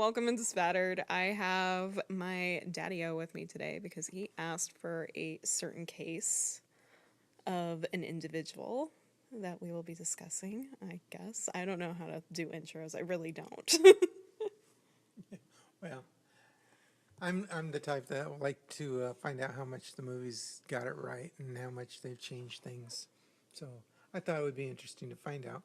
welcome into Spattered. I have my daddy-o with me today because he asked for a certain case of an individual that we will be discussing, I guess. I don't know how to do intros. I really don't. Well, I'm the type that would like to find out how much the movies got it right and how much they've changed things. So I thought it would be interesting to find out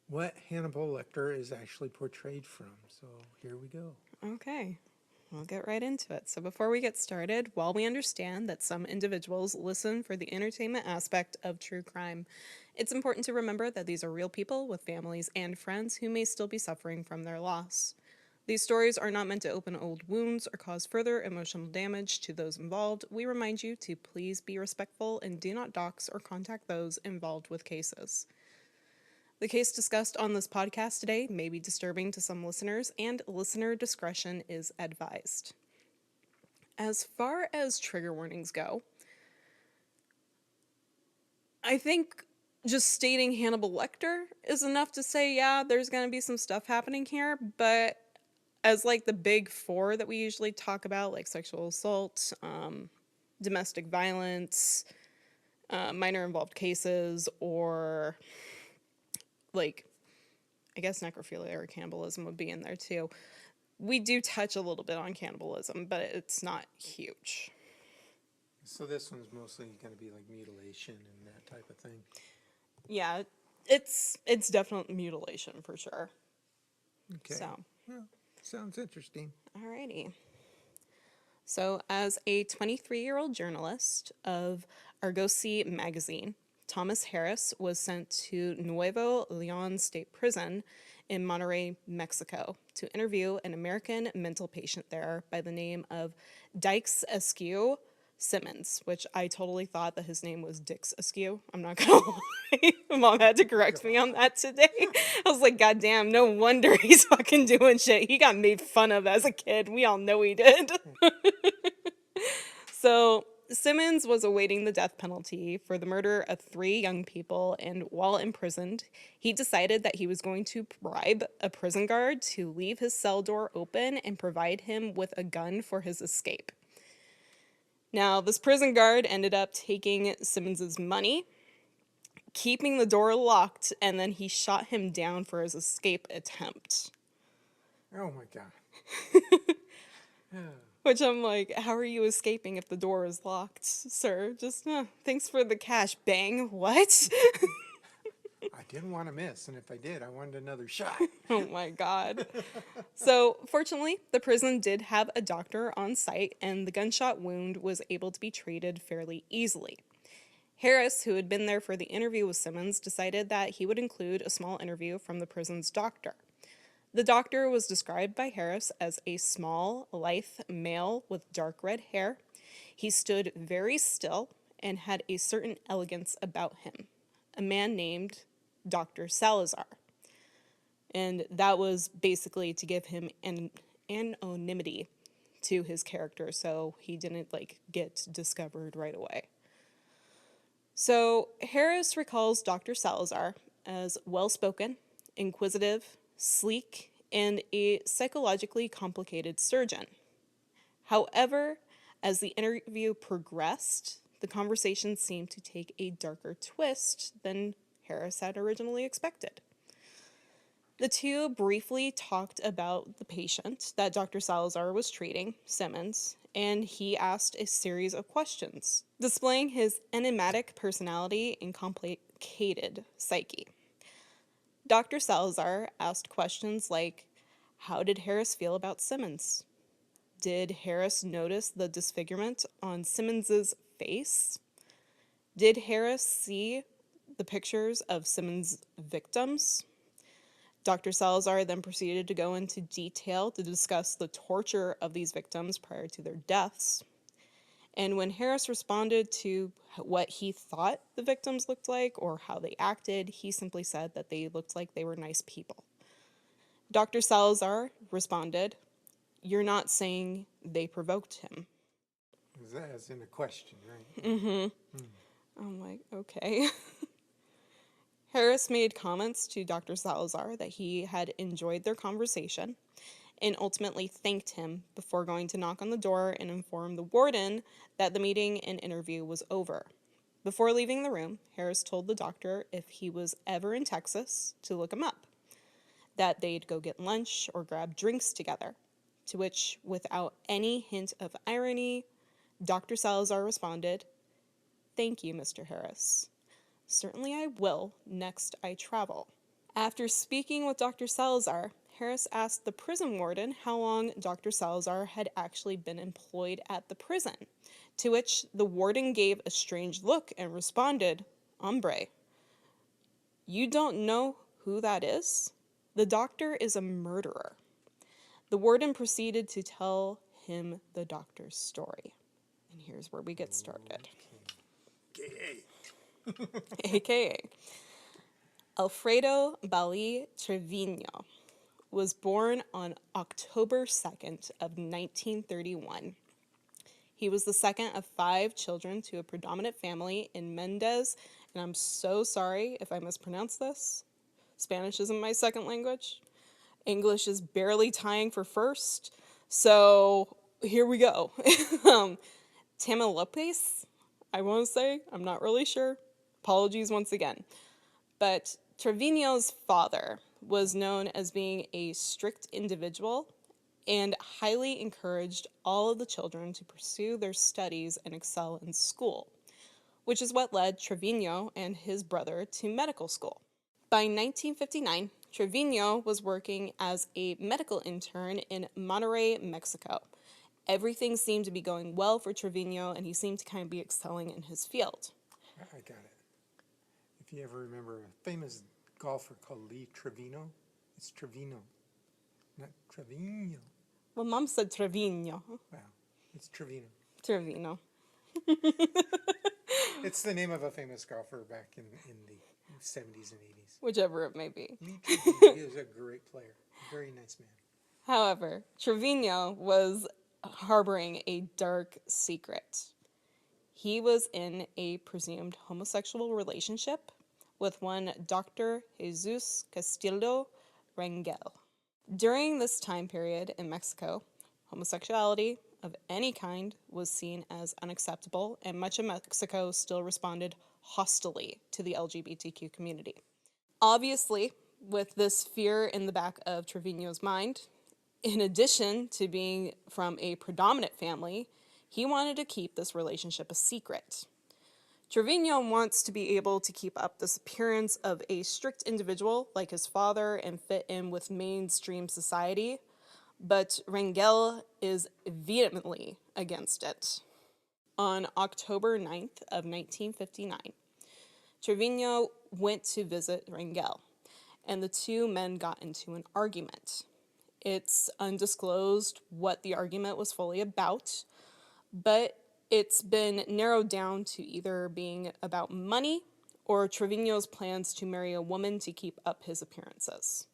what Hannibal Lecter is actually portrayed from. So here we go. Okay, we'll get right into it. So before we get started, while we understand that some individuals listen for the entertainment aspect of true crime, it's important to remember that these are real people with families and friends who may still be suffering from their loss. These stories are not meant to open old wounds or cause further emotional damage to those involved. We remind you to please be respectful and do not dox or contact those involved with cases. The case discussed on this podcast today may be disturbing to some listeners, and listener discretion is advised. As far as trigger warnings go, I think just stating Hannibal Lecter is enough to say, yeah, there's going to be some stuff happening here, but as like the big four that we usually talk about, like sexual assault, domestic violence, minor involved cases, or like, I guess necrophilia or cannibalism would be in there too. We do touch a little bit on cannibalism, but it's not huge. So this one's mostly going to be like mutilation and that type of thing. Yeah, it's definitely mutilation for sure. Okay. So, Well, sounds interesting. alrighty. So, as a 23-year-old journalist of Argosy magazine, Thomas Harris was sent to Nuevo Leon State Prison in Monterrey, Mexico, to interview an American mental patient there by the name of Dykes Askew Simmons, which I totally thought that his name was Dix Askew. I'm not gonna lie. Mom had to correct me on that today. I was like, God damn, no wonder he's fucking doing shit. He got made fun of as a kid. We all know he did. So, Simmons was awaiting the death penalty for the murder of 3 young people, and while imprisoned, he decided that he was going to bribe a prison guard to leave his cell door open and provide him with a gun for his escape. Now, this prison guard ended up taking Simmons's money, keeping the door locked, and then he shot him down for his escape attempt. Oh my God. Which I'm like, how are you escaping if the door is locked, sir? Just, thanks for the cash. Bang. What? I didn't want to miss, and if I did, I wanted another shot. Oh my God. So, fortunately, the prison did have a doctor on site, and the gunshot wound was able to be treated fairly easily. Harris, who had been there for the interview with Simmons, decided that he would include a small interview from the prison's doctor. The doctor was described by Harris as a small, lithe male with dark red hair. He stood very still and had a certain elegance about him. A man named Dr. Salazar. And that was basically to give him an anonymity to his character so he didn't get discovered right away. So Harris recalls Dr. Salazar as well-spoken, inquisitive, sleek, and a psychologically complicated surgeon. However, as the interview progressed, the conversation seemed to take a darker twist than Harris had originally expected. The two briefly talked about the patient that Dr. Salazar was treating, Simmons, and he asked a series of questions, displaying his enigmatic personality and complicated psyche. Dr. Salazar asked questions like, how did Harris feel about Simmons? Did Harris notice the disfigurement on Simmons's face? Did Harris see the pictures of Simmons' victims? Dr. Salazar then proceeded to go into detail to discuss the torture of these victims prior to their deaths. And when Harris responded to what he thought the victims looked like or how they acted, he simply said that they looked like they were nice people. Dr. Salazar responded, "You're not saying they provoked him." As in a question, right? I'm like, okay. Harris made comments to Dr. Salazar that he had enjoyed their conversation and ultimately thanked him before going to knock on the door and inform the warden that the meeting and interview was over. Before leaving the room, Harris told the doctor if he was ever in Texas to look him up, that they'd go get lunch or grab drinks together, to which, without any hint of irony, Dr. Salazar responded, "Thank you, Mr. Harris. Certainly I will, next I travel." After speaking with Dr. Salazar, Harris asked the prison warden how long Dr. Salazar had actually been employed at the prison, to which the warden gave a strange look and responded, "Hombre, you don't know who that is? The doctor is a murderer." The warden proceeded to tell him the doctor's story. And here's where we get started. AKA. Alfredo Ballí Treviño was born on October 2nd of 1931. He was the second of 5 children to a predominant family in Mendez, and I'm so sorry if I mispronounce this. Spanish isn't my second language. English is barely tying for first, so here we go. Tamaulipas, I want to say, I'm not really sure. Apologies once again. But Treviño's father was known as being a strict individual and highly encouraged all of the children to pursue their studies and excel in school, which is what led Treviño and his brother to medical school. By 1959, Treviño was working as a medical intern in Monterrey, Mexico. Everything seemed to be going well for Treviño, and he seemed to kind of be excelling in his field. I got it. If you ever remember a famous golfer called Lee Trevino, it's Trevino, not Trevino. Well, Mom said Treviño. Wow, it's Trevino. Trevino. It's the name of a famous golfer back in the 70s and 80s. Whichever it may be. Lee Trevino, he was a great player, a very nice man. However, Treviño was harboring a dark secret. He was in a presumed homosexual relationship with one Dr. Jesus Castillo Rangel. During this time period in Mexico, homosexuality of any kind was seen as unacceptable, and much of Mexico still responded hostilely to the LGBTQ community. Obviously, with this fear in the back of Treviño's mind, in addition to being from a predominant family, he wanted to keep this relationship a secret. Treviño wants to be able to keep up this appearance of a strict individual like his father and fit in with mainstream society, but Rangel is vehemently against it. On October 9th of 1959, Treviño went to visit Rangel, and the two men got into an argument. It's undisclosed what the argument was fully about, but it's been narrowed down to either being about money or Treviño's plans to marry a woman to keep up his appearances.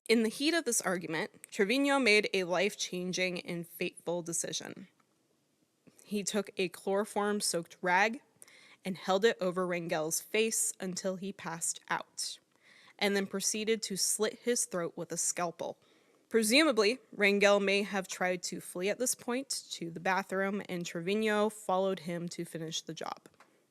In the heat of this argument, Treviño made a life-changing and fateful decision. He took a chloroform-soaked rag and held it over Rangel's face until he passed out, and then proceeded to slit his throat with a scalpel. Presumably, Rangel may have tried to flee at this point to the bathroom, and Treviño followed him to finish the job.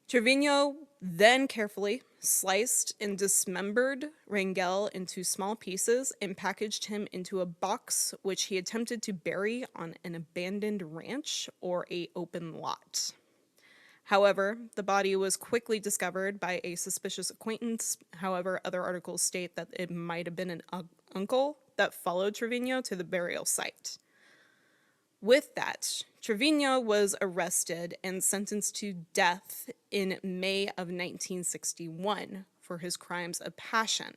Treviño then carefully sliced and dismembered Rangel into small pieces and packaged him into a box which he attempted to bury on an abandoned ranch or an open lot. However, the body was quickly discovered by a suspicious acquaintance. However, other articles state that it might have been an uncle that followed Treviño to the burial site. With that, Treviño was arrested and sentenced to death in May of 1961 for his crimes of passion.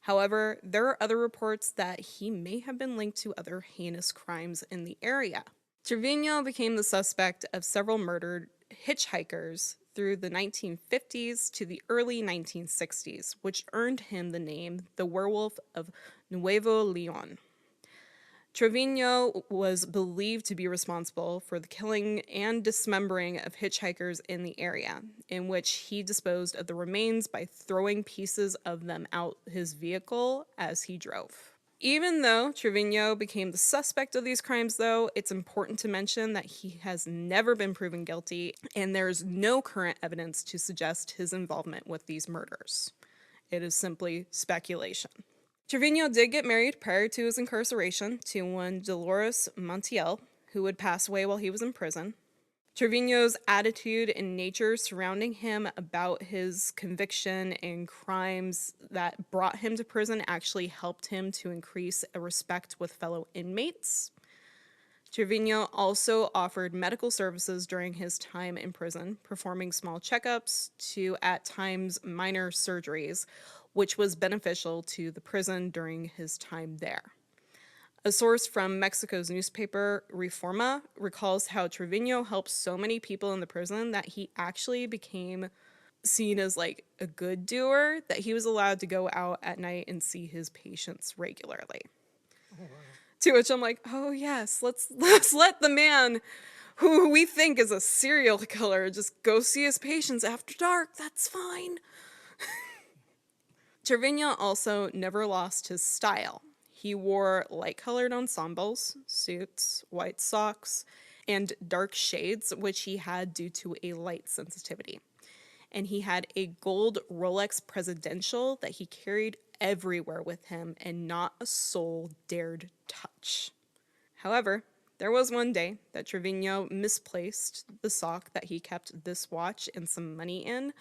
However, there are other reports that he may have been linked to other heinous crimes in the area. Treviño became the suspect of several murdered hitchhikers through the 1950s to the early 1960s, which earned him the name the Werewolf of Nuevo Leon. Treviño was believed to be responsible for the killing and dismembering of hitchhikers in the area, in which he disposed of the remains by throwing pieces of them out his vehicle as he drove. Even though Trevino became the suspect of these crimes, though, it's important to mention that he has never been proven guilty, and there's no current evidence to suggest his involvement with these murders. It is simply speculation. Trevino did get married prior to his incarceration to one Dolores Montiel, who would pass away while he was in prison. Trevino's attitude and nature surrounding him about his conviction and crimes that brought him to prison actually helped him to increase a respect with fellow inmates. Trevino also offered medical services during his time in prison, performing small checkups to, at times, minor surgeries, which was beneficial to the prison during his time there. A source from Mexico's newspaper Reforma recalls how Trevino helped so many people in the prison that he actually became seen as like a good doer, that he was allowed to go out at night and see his patients regularly. Oh, wow. To which I'm like, oh yes, let's let the man who we think is a serial killer just go see his patients after dark. That's fine. Trevino also never lost his style. He wore light-colored ensembles, suits, white socks, and dark shades, which he had due to a light sensitivity. And he had a gold Rolex Presidential that he carried everywhere with him, and not a soul dared touch. However, there was one day that Trevino misplaced the sock that he kept this watch and some money in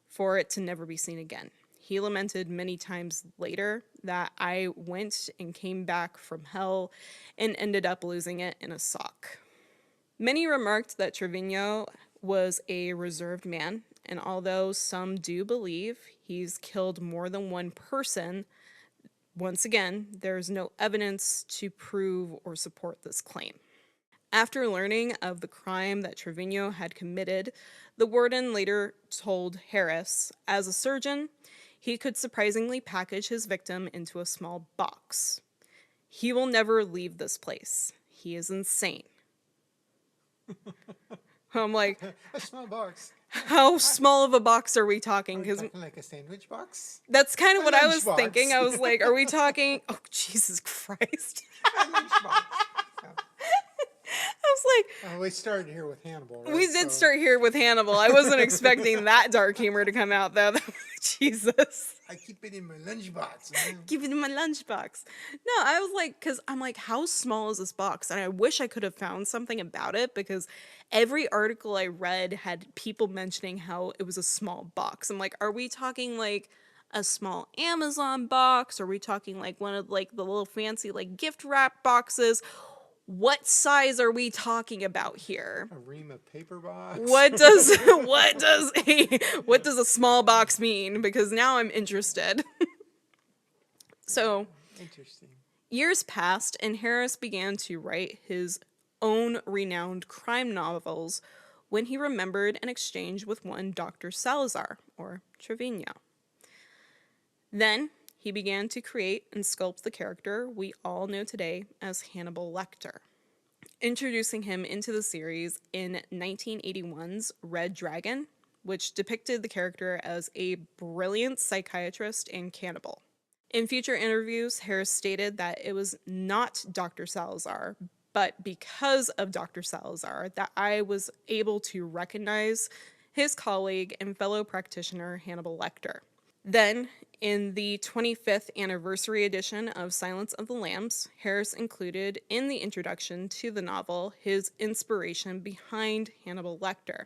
for it to never be seen again. He lamented many times later that I went and came back from hell and ended up losing it in a sock. Many remarked that Trevino was a reserved man, and although some do believe he's killed more than one person, once again, there's no evidence to prove or support this claim. After learning of the crime that Trevino had committed, the warden later told Harris, as a surgeon, he could surprisingly package his victim into a small box. He will never leave this place. He is insane. I'm like, A small box. how small of a box are we talking? Are we Because talking like a sandwich box? that's kind of A what I was lunchbox. thinking. I was like, are we talking? Oh, Jesus Christ. A lunchbox. Yeah. I was like, We started here with Hannibal, right? we did start here with Hannibal. I wasn't expecting that dark humor to come out, though. Jesus. I keep it in my lunchbox. Man. Keep it in my lunchbox. No, I was like, because I'm like, how small is this box? And I wish I could have found something about it, because every article I read had people mentioning how it was a small box. I'm like, are we talking like a small Amazon box? Are we talking like one of like the little fancy like gift wrap boxes? What size are we talking about here? A ream of paper box. What does a small box mean? Because now I'm interested. So, Interesting. years passed, and Harris began to write his own renowned crime novels when he remembered an exchange with one Dr. Salazar, or Trevino. Then he began to create and sculpt the character we all know today as Hannibal Lecter, introducing him into the series in 1981's Red Dragon, which depicted the character as a brilliant psychiatrist and cannibal. In future interviews, Harris stated that it was not Dr. Salazar, but because of Dr. Salazar that I was able to recognize his colleague and fellow practitioner Hannibal Lecter. Then, in the 25th anniversary edition of Silence of the Lambs, Harris included in the introduction to the novel his inspiration behind Hannibal Lecter.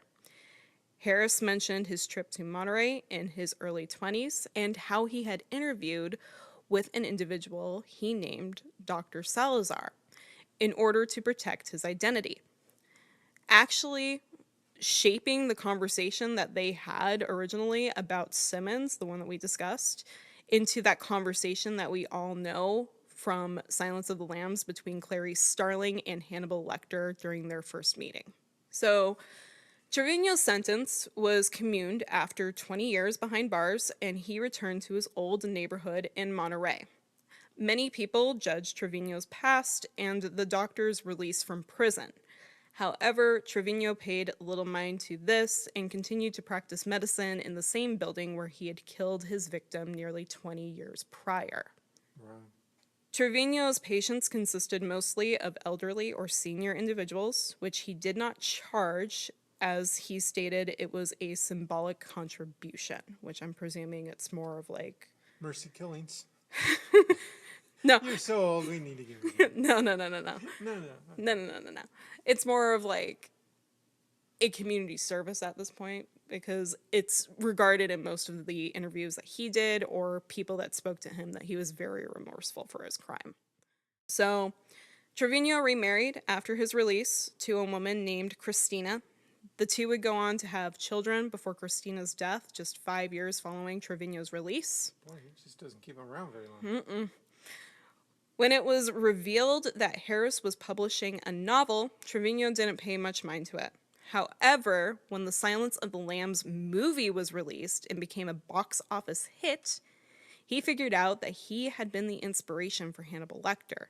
Harris mentioned his trip to Monterrey in his early 20s and how he had interviewed with an individual he named Dr. Salazar in order to protect his identity. Actually, shaping the conversation that they had originally about Simmons, the one that we discussed, into that conversation that we all know from Silence of the Lambs between Clarice Starling and Hannibal Lecter during their first meeting. So, Trevino's sentence was commuted after 20 years behind bars, and he returned to his old neighborhood in Monterrey. Many people judged Trevino's past and the doctor's release from prison. However, Trevino paid little mind to this and continued to practice medicine in the same building where he had killed his victim nearly 20 years prior. Wow. Trevino's patients consisted mostly of elderly or senior individuals, which he did not charge, as he stated it was a symbolic contribution, which I'm presuming it's more of like... Mercy killings. No. You're so old, we need to give you. No. No. It's more of like a community service at this point, because it's regarded in most of the interviews that he did or people that spoke to him that he was very remorseful for his crime. So Treviño remarried after his release to a woman named Christina. The two would go on to have children before Christina's death, just 5 years following Treviño's release. Boy, he just doesn't keep them around very long. When it was revealed that Harris was publishing a novel, Treviño didn't pay much mind to it. However, when The Silence of the Lambs movie was released and became a box office hit, he figured out that he had been the inspiration for Hannibal Lecter,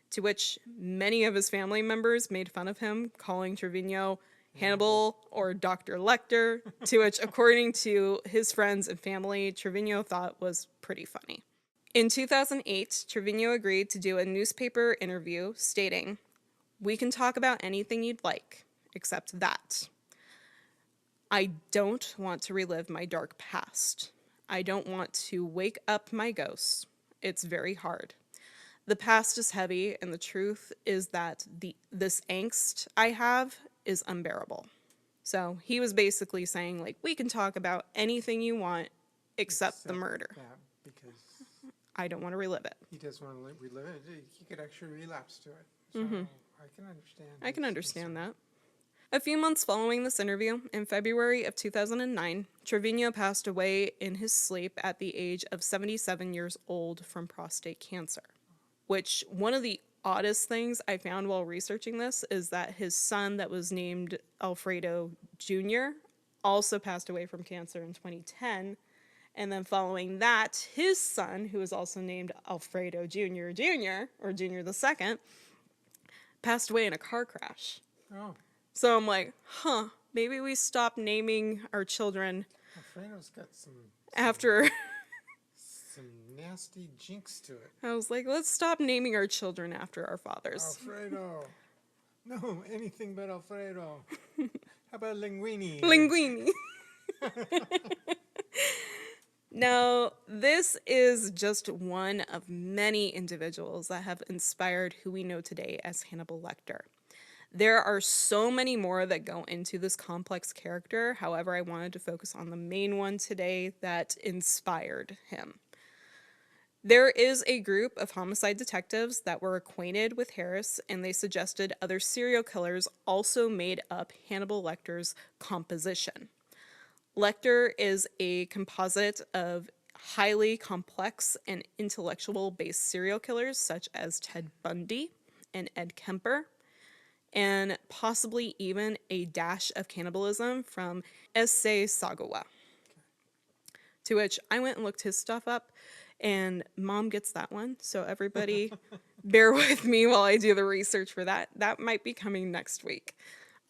to which many of his family members made fun of him, calling Treviño Hannibal or Dr. Lecter, to which, according to his friends and family, Treviño thought was pretty funny. In 2008, Treviño agreed to do a newspaper interview stating, "We can talk about anything you'd like, except that. I don't want to relive my dark past. I don't want to wake up my ghosts. It's very hard. The past is heavy, and the truth is that this angst I have is unbearable." So he was basically saying, like, we can talk about anything you want except the murder. That, because I don't want to relive it. he doesn't want to relive it. He could actually relapse to it. So I can understand. I can understand that. A few months following this interview, in February of 2009, Treviño passed away in his sleep at the age of 77 years old from prostate cancer. Which, one of the oddest things I found while researching this is that his son that was named Alfredo Jr. also passed away from cancer in 2010. And then following that, his son, who was also named Alfredo Jr. Jr., or Jr. the Second, passed away in a car crash. Oh, So I'm like, maybe we stop naming our children Alfredo's got some after... some nasty jinx to it. I was like, let's stop naming our children after our fathers. Alfredo. No, anything but Alfredo. How about Linguini? Linguini. Now, this is just one of many individuals that have inspired who we know today as Hannibal Lecter. There are so many more that go into this complex character. However, I wanted to focus on the main one today that inspired him. There is a group of homicide detectives that were acquainted with Harris, and they suggested other serial killers also made up Hannibal Lecter's composition. Lecter is a composite of highly complex and intellectual-based serial killers such as Ted Bundy and Ed Kemper, and possibly even a dash of cannibalism from Issei Sagawa. To which I went and looked his stuff up, and Mom gets that one, so everybody bear with me while I do the research for that. That might be coming next week.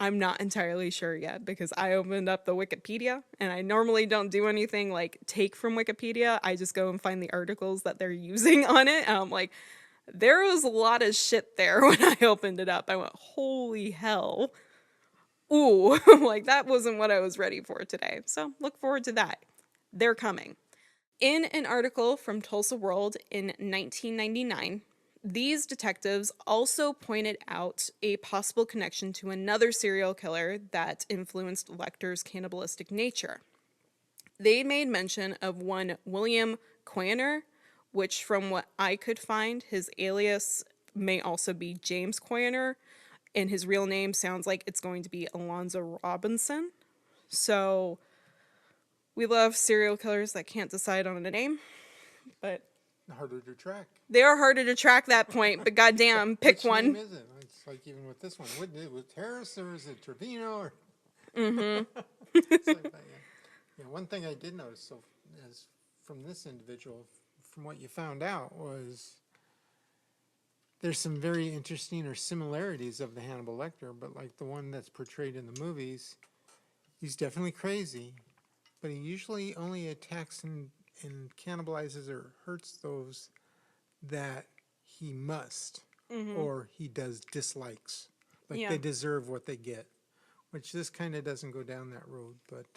I'm not entirely sure yet because I opened up the Wikipedia, and I normally don't do anything like take from Wikipedia. I just go and find the articles that they're using on it, and I'm like, there was a lot of shit there when I opened it up. I went, holy hell. Ooh, like that wasn't what I was ready for today. So look forward to that. They're coming. In an article from Tulsa World in 1999, these detectives also pointed out a possible connection to another serial killer that influenced Lecter's cannibalistic nature. They made mention of one William Coiner, which from what I could find, his alias may also be James Coiner, and his real name sounds like it's going to be Alonzo Robinson. So we love serial killers that can't decide on a name, but Harder to track. they are harder to track that point, but goddamn, pick Which one. name is it? It's like even with this one. Was it Harris or is it Trevino? Or It's like that, yeah. One thing I did notice, so as from this individual, from what you found out, was there's some very interesting or similarities of the Hannibal Lecter, but like the one that's portrayed in the movies, he's definitely crazy, but he usually only attacks and cannibalizes or hurts those that he must, or he does dislikes. Like Yeah. they deserve what they get, which this kind of doesn't go down that road. But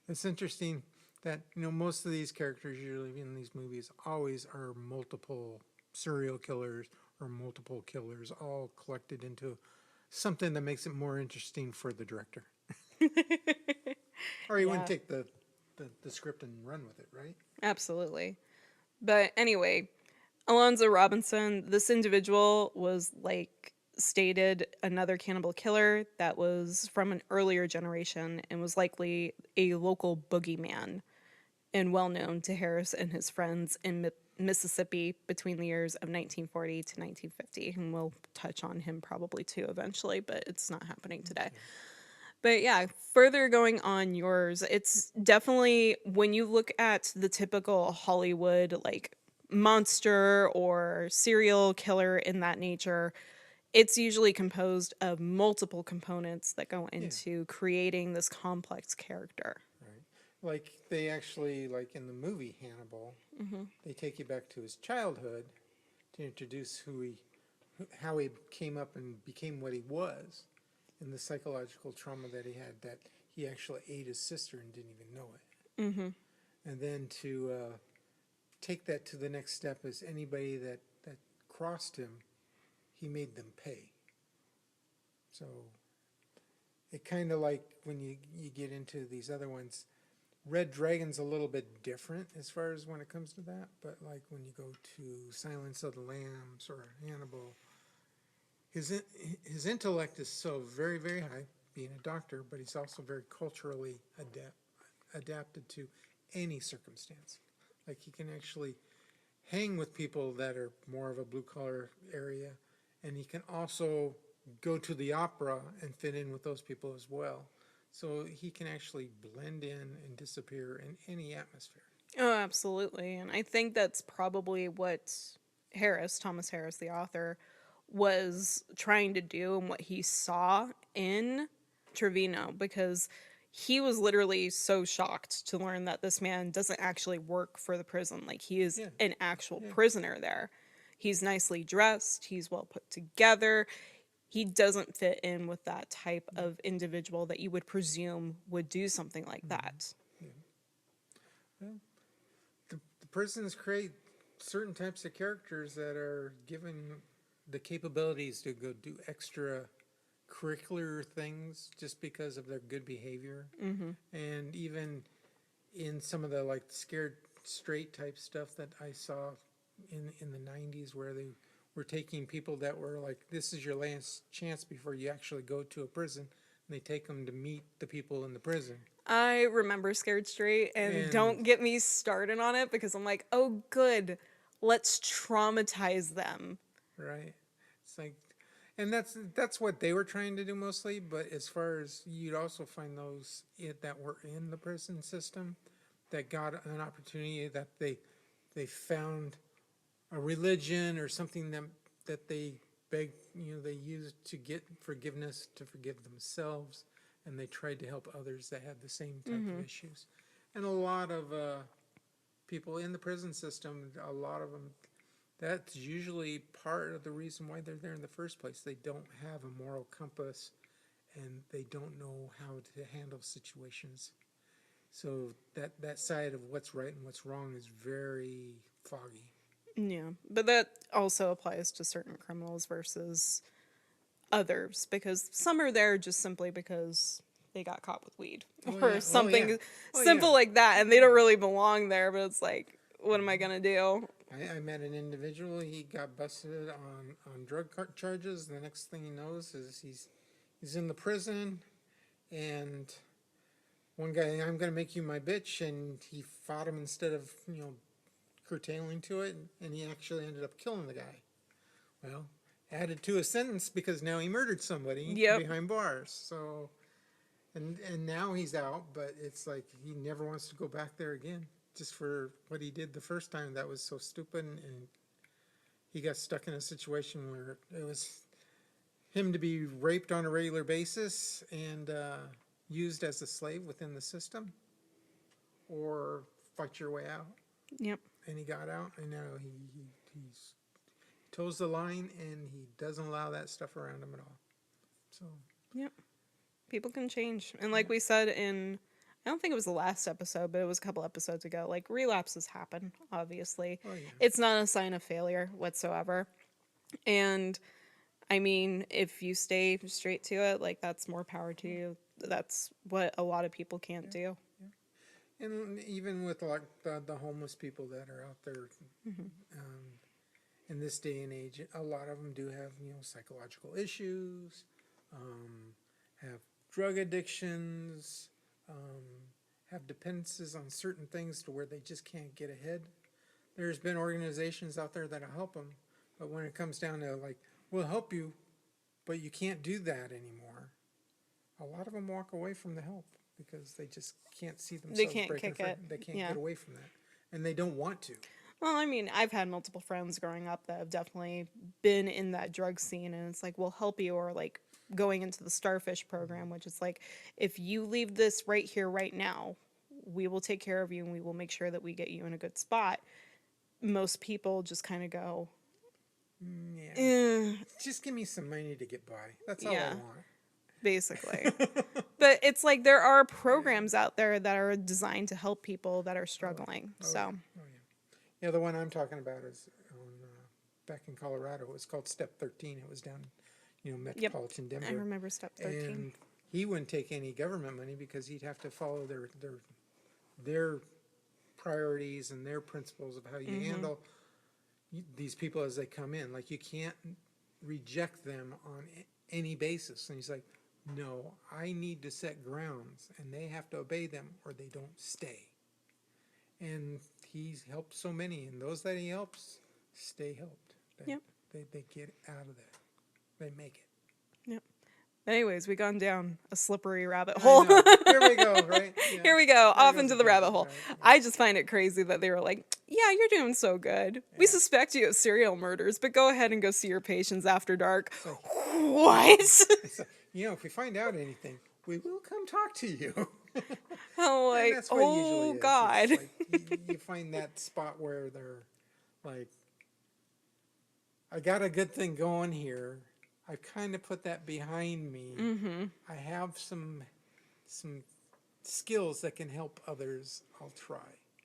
it's interesting that, most of these characters usually in these movies always are multiple serial killers or multiple killers all collected into something that makes it more interesting for the director. Or he wouldn't Yeah, take the script and run with it, right? absolutely. But anyway, Alonzo Robinson, this individual was like stated another cannibal killer that was from an earlier generation and was likely a local boogeyman and well known to Harris and his friends in Mississippi between the years of 1940 to 1950. And we'll touch on him probably too eventually, but it's not happening today. Okay. But yeah, further going on yours, it's definitely when you look at the typical Hollywood like monster or serial killer in that nature, it's usually composed of multiple components that go Yeah. into creating this complex character. Right. Like they actually, like in the movie Hannibal, they take you back to his childhood to introduce how he came up and became what he was, and the psychological trauma that he had, that he actually ate his sister and didn't even know it. And then to take that to the next step is anybody that crossed him, he made them pay. So it kind of like when you get into these other ones, Red Dragon's a little bit different as far as when it comes to that, but like when you go to Silence of the Lambs or Hannibal, his intellect is so very, very high, being a doctor, but he's also very culturally adapted to any circumstance. Like he can actually hang with people that are more of a blue collar area, and he can also go to the opera and fit in with those people as well. So he can actually blend in and disappear in any atmosphere. Oh, absolutely. And I think that's probably what Thomas Harris, the author, was trying to do and what he saw in Trevino because he was literally so shocked to learn that this man doesn't actually work for the prison. Like, he is Yeah, an actual yeah. prisoner there. He's nicely dressed, he's well put together. He doesn't fit in with that type of individual that you would presume would do something like that. Yeah. Well, the prisons create certain types of characters that are given the capabilities to go do extra curricular things just because of their good behavior. And even in some of the like scared straight type stuff that I saw in the 90s, where they were taking people that were like, this is your last chance before you actually go to a prison, and they take them to meet the people in the prison. I remember Scared Straight, and And don't get me started on it because I'm like, oh, good, let's traumatize them. right, it's like, and that's what they were trying to do mostly. But as far as, you'd also find those that were in the prison system that got an opportunity, that they found a religion or something that they begged, they used to get forgiveness, to forgive themselves, and they tried to help others that had the same type of issues. And a lot of people in the prison system, a lot of them, that's usually part of the reason why they're there in the first place. They don't have a moral compass, and they don't know how to handle situations. So that side of what's right and what's wrong is very foggy. Yeah, but that also applies to certain criminals versus others because some are there just simply because they got caught with weed Oh or yeah. Oh yeah. something Oh simple yeah. like that, and they don't really belong there, but it's like, what am I gonna do? I met an individual. He got busted on drug charges. The next thing he knows is he's in the prison, and one guy, I'm gonna make you my bitch, and he fought him instead of curtailing to it, and he actually ended up killing the guy. Well, added to his sentence because now he murdered somebody Yep. behind bars. So and now he's out, but it's like he never wants to go back there again, just for what he did the first time. That was so stupid, and he got stuck in a situation where it was him to be raped on a regular basis and used as a slave within the system, or fight your way out. Yep. And he got out, and now he's toes the line, and he doesn't allow that stuff around him at all. So, Yep. People can change. And like we said in, I don't think it was the last episode, but it was a couple episodes ago, like relapses happen, obviously. oh yeah, It's not a sign of failure whatsoever. And I mean, if you stay straight to it, like that's more power to you. That's what a lot of people can't do. and even with like the homeless people that are out there, in this day and age, a lot of them do have psychological issues, have drug addictions, have dependencies on certain things to where they just can't get ahead. There's been organizations out there that'll help them, but when it comes down to like, we'll help you, but you can't do that anymore. A lot of them walk away from the help because they just can't see themselves can't breaking kick free. it. They can't Yeah. get away from that, and they don't want to. Well, I mean, I've had multiple friends growing up that have definitely been in that drug scene, and it's like, we'll help you, or like going into the Starfish program, which is like, if you leave this right here, right now, we will take care of you and we will make sure that we get you in a good spot. Most people just kind of go, Yeah, eh, just give me some money to get by. That's all I yeah, want. basically. But it's like there are programs out there that are designed to help people that are struggling. Oh, So, yeah. Oh, yeah. Yeah, the one I'm talking about is on back in Colorado. It was called Step 13. It was down, yep, metropolitan Denver. I remember Step 13. And he wouldn't take any government money because he'd have to follow their priorities and their principles of how you handle these people as they come in. Like, you can't reject them on any basis. And he's like, no, I need to set grounds, and they have to obey them or they don't stay. And he's helped so many, and those that he helps stay helped. Yep. They get out of that. They make it. Yep. Anyways, we gone down a slippery rabbit I hole. know. Here we go, right? Yeah. Here we go, There off goes into the the rabbit tangent, hole. right? I just find it crazy that they were like, yeah, you're doing so good. We suspect you of serial murders, but go ahead and go see your patients after dark. like- What? It's like, if we find out anything, we will come talk to you. I'm And like, that's what it usually oh, is. God. It's like you find that spot where they're like, I got a good thing going here. I've kind of put that behind me. I have some skills that can help others. I'll try.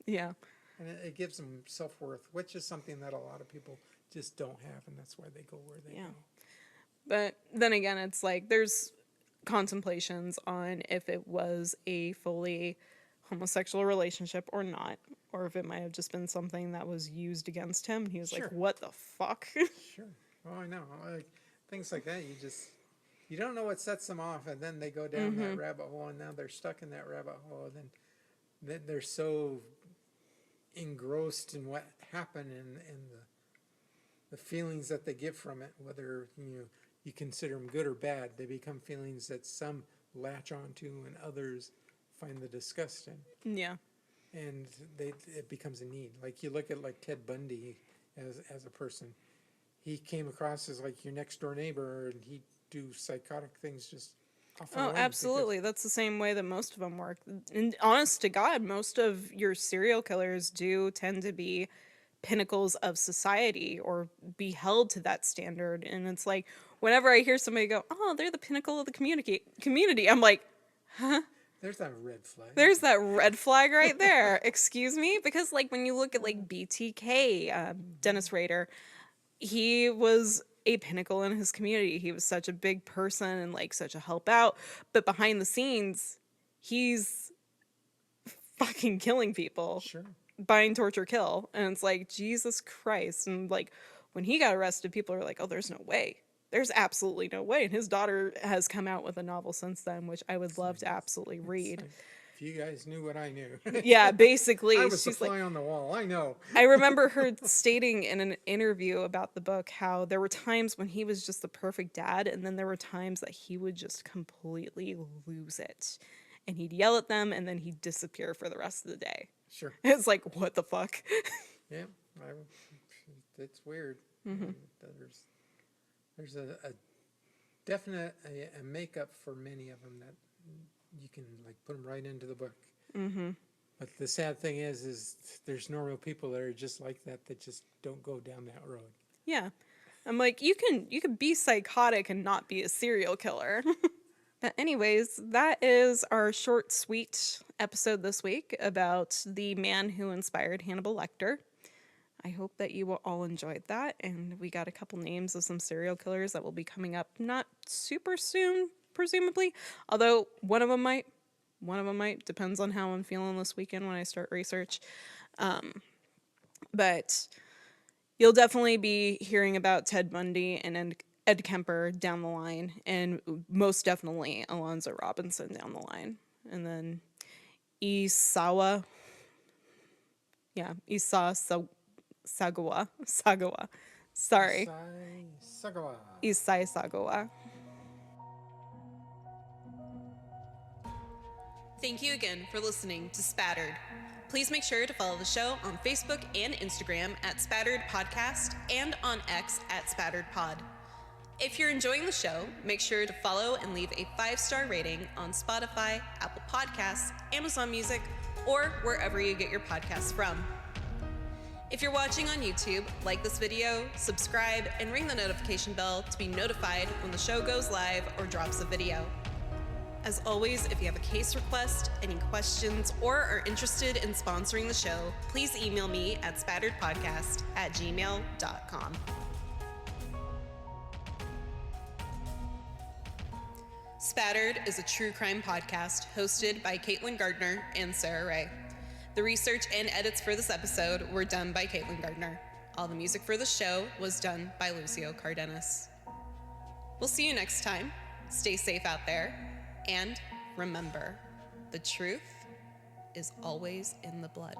Yeah. And it gives them self-worth, which is something that a lot of people just don't have, and that's why they go where they Yeah. go. But then again, it's like there's contemplations on if it was a fully homosexual relationship or not, or if it might have just been something that was used against him. He was Sure. like, what the fuck? Sure. Oh, I know. Like, things like that, you don't know what sets them off, and then they go down that rabbit hole, and now they're stuck in that rabbit hole, and then they're so engrossed in what happened and the feelings that they get from it, whether you consider them good or bad, they become feelings that some latch onto and others find the disgust in, Yeah. and it becomes a need. Like, you look at like Ted Bundy as a person, he came across as like your next door neighbor, and he'd do psychotic things just off on a Oh, whim absolutely. That's the same way that most of them work. And honest to God, most of your serial killers do tend to be pinnacles of society or be held to that standard. And it's like, whenever I hear somebody go, oh, they're the pinnacle of the community, I'm like, There's that red flag. there's that red flag right there. Excuse me? Because, like, when you look at, like, BTK, Dennis Rader, he was a pinnacle in his community. He was such a big person and, like, such a help out. But behind the scenes, he's fucking killing people. Sure. Bind, torture, kill. And it's like, Jesus Christ. And, like, when he got arrested, people are like, oh, there's no way. There's absolutely no way. And his daughter has come out with a novel since then, which I would love to absolutely read. Like, if you guys knew what I knew. Yeah, basically. I was the she's fly like, on the wall. I know. I remember her stating in an interview about the book how there were times when he was just the perfect dad, and then there were times that he would just completely lose it. And he'd yell at them, and then he'd disappear for the rest of the day. Sure. It's like, what the fuck? Yeah. It's weird. There's a definite a makeup for many of them that you can like put them right into the book. Mm-hmm. But the sad thing is there's normal people that are just like that just don't go down that road. Yeah. I'm like, you can be psychotic and not be a serial killer. But anyways, that is our short, sweet episode this week about the man who inspired Hannibal Lecter. I hope that you all enjoyed that, and we got a couple names of some serial killers that will be coming up not super soon, presumably. Although one of them might. Depends on how I'm feeling this weekend when I start research. But you'll definitely be hearing about Ted Bundy and Ed Kemper down the line, and most definitely Alonzo Robinson down the line. And then Isawa, yeah, Sagawa. Sorry, Sagawa. Isai Sagawa. Thank you again for listening to Spattered. Please make sure to follow the show on Facebook and Instagram at Spattered Podcast and on X at Spattered Pod. If you're enjoying the show, make sure to follow and leave a 5-star rating on Spotify, Apple Podcasts, Amazon Music, or wherever you get your podcasts from. If you're watching on YouTube, like this video, subscribe, and ring the notification bell to be notified when the show goes live or drops a video. As always, if you have a case request, any questions, or are interested in sponsoring the show, please email me at spatteredpodcast@gmail.com. Spattered is a true crime podcast hosted by Caitlin Gardner and Sarah Ray. The research and edits for this episode were done by Caitlin Gardner. All the music for the show was done by Lucio Cardenas. We'll see you next time. Stay safe out there. And remember, the truth is always in the blood.